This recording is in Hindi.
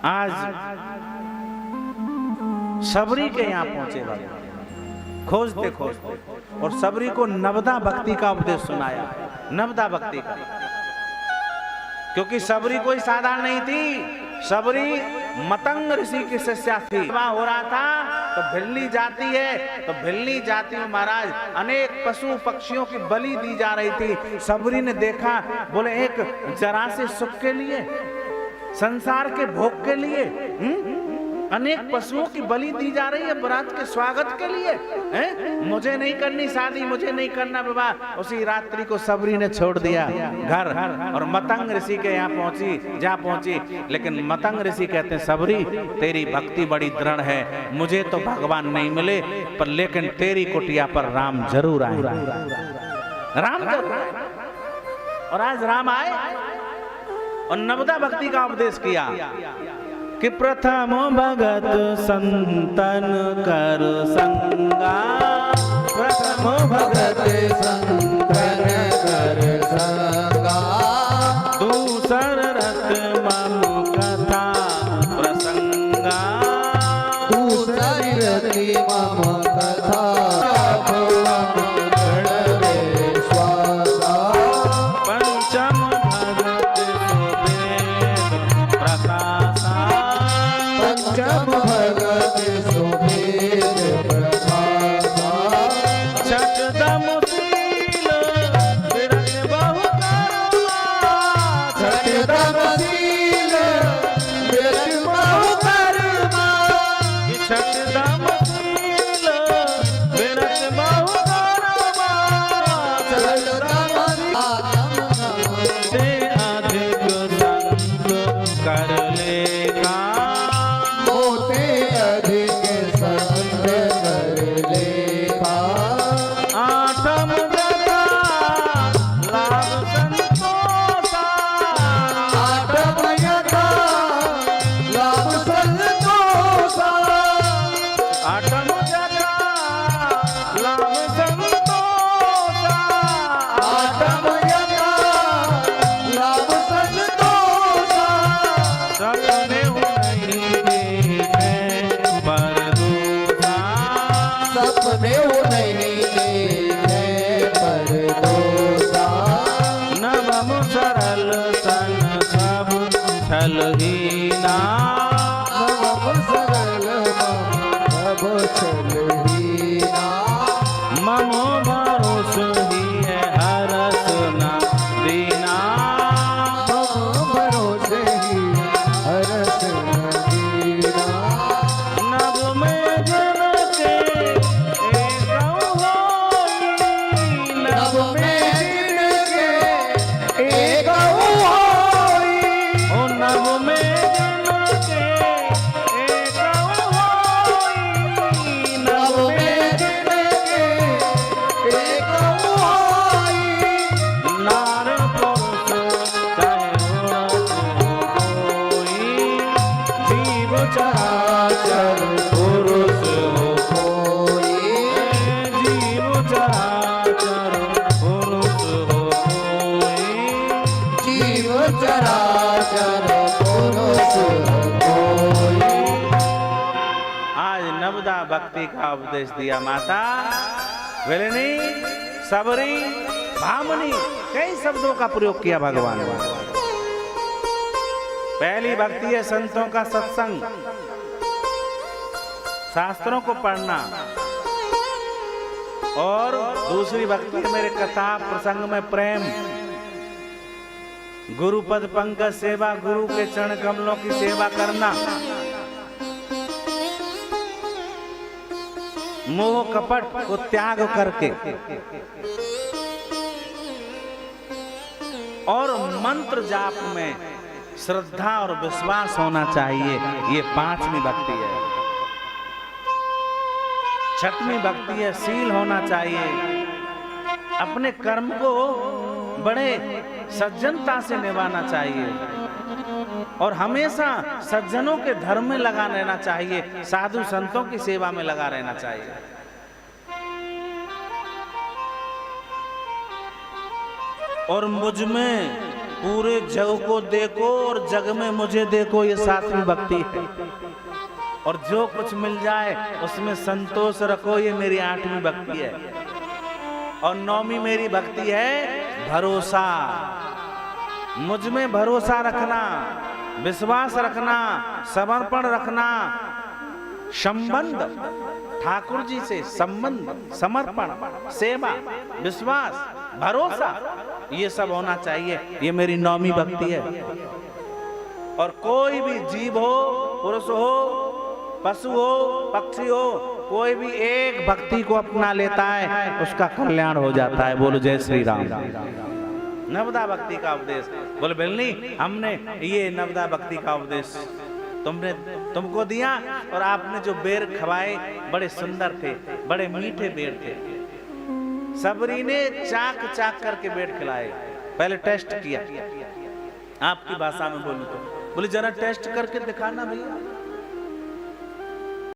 आज सबरी के यहाँ पहुंचे भगवान, खोजते खोजते, और सबरी को नवदा भक्ति का उपदेश सुनाया। नवदा भक्ति का, क्योंकि सबरी कोई साधारण नहीं थी। सबरी मतंग ऋषि की शिष्या थी। हो रहा था तो भिल्ली जाती है, तो भिल्ली जाती में महाराज अनेक पशु पक्षियों की बलि दी जा रही थी। सबरी ने देखा, बोले एक जरा से सुख के लिए, संसार के भोग के लिए अनेक पशुओं की बलि दी जा रही है बरात के स्वागत के लिए, हैं? मुझे नहीं करनी शादी, मुझे नहीं करना विवाह। उसी रात्रि को सबरी ने छोड़ दिया घर और मतंग ऋषि के यहाँ पहुंची, जहाँ पहुंची। लेकिन मतंग ऋषि कहते हैं, सबरी तेरी भक्ति बड़ी दृढ़ है, मुझे तो भगवान नहीं मिले, पर लेकिन तेरी कुटिया पर राम जरूर आए। राम जरूर आए। और आज राम आए और नवदा भक्ति का उपदेश किया कि प्रथम भगत संतन कर संगा, प्रथम भगत संतन कर संगा, दूसर रत मम कथा प्रसंगा, दूसर रति मम कथा पंचम भगत प्रकाशा, पंचम भगत सुभेद प्रकाशा, छठदम शील विरत बहु कर्मा, छठदम शील विरत बहु कर्मा, छठदम शील विरत बहु कर्मा, छठदम से अधिक संत कर लेगा, मोते अधिक संत कर लेगा, आठम जगा लाभ संतोषा, आठम जगा लाभ संतोषा, आठम जगा लाभ संतोषा, आठम जगा लाभ संतोषा, सपने नहीं देखे पर दूसरा, सपने नहीं देखे पर दूसरा, नवम सरल सन सब छलहीना, नवम सरल सब छलहीना, ममो भरोस ही है हरस न दीना, ममो भरोस ही हरस न दीना, नव में जन के एक होई, नव में जन के एक होई, ओ नव में जन के एक होई, नव में जन के एक होई, नार पुरुष चाहे औरत हो कोई, जीव चराचर पुरुष हो कोई, जीव चराचर पुरुष हो कोई, जीव चराचर पुरुष हो कोई। आज नवदा भक्ति का उपदेश दिया माता वेलिनी, सबरी, भामनी, कई शब्दों का प्रयोग किया भगवान ने। पहली भक्ति है संतों का सत्संग, शास्त्रों को पढ़ना, और दूसरी भक्ति है मेरे कथा प्रसंग में प्रेम, गुरु पद पंकज सेवा, गुरु के चरण कमलों की सेवा करना, मोह कपट को त्याग करके, और मंत्र जाप में श्रद्धा और विश्वास होना चाहिए। ये पांचवी भक्ति है। छठवीं भक्ति है शील होना चाहिए, अपने कर्म को बड़े सज्जनता से निभाना चाहिए, और हमेशा सज्जनों के धर्म में लगा रहना चाहिए, साधु संतों की सेवा में लगा रहना चाहिए। और मुझ में पूरे जग को देखो और जग में मुझे देखो, ये 7वीं भक्ति है। और जो कुछ मिल जाए उसमें संतोष रखो, ये मेरी 8वीं भक्ति है। और 9वीं मेरी भक्ति है भरोसा। मुझ में भरोसा रखना, विश्वास रखना, समर्पण रखना, संबंध ठाकुर जी से, संबंध, समर्पण, सेवा, विश्वास, भरोसा, ये सब होना चाहिए। ये मेरी 9वीं भक्ति है। और कोई भी जीव हो, पुरुष हो, पशु हो, पक्षी हो, कोई भी एक भक्ति को अपना लेता है उसका कल्याण हो जाता है। बोलो जय श्री राम। नवदा भक्ति का उपदेश। बोले बिलनी, हमने ये नवदा भक्ति का उपदेश तुमको दिया, और आपने जो बेर खवाए बड़े सुंदर थे, बड़े मीठे बेर थे। सबरी ने चाक चाक करके बेर खिलाए। पहले टेस्ट किया, आपकी भाषा में बोलूं तो बोले जरा टेस्ट करके दिखाना भैया।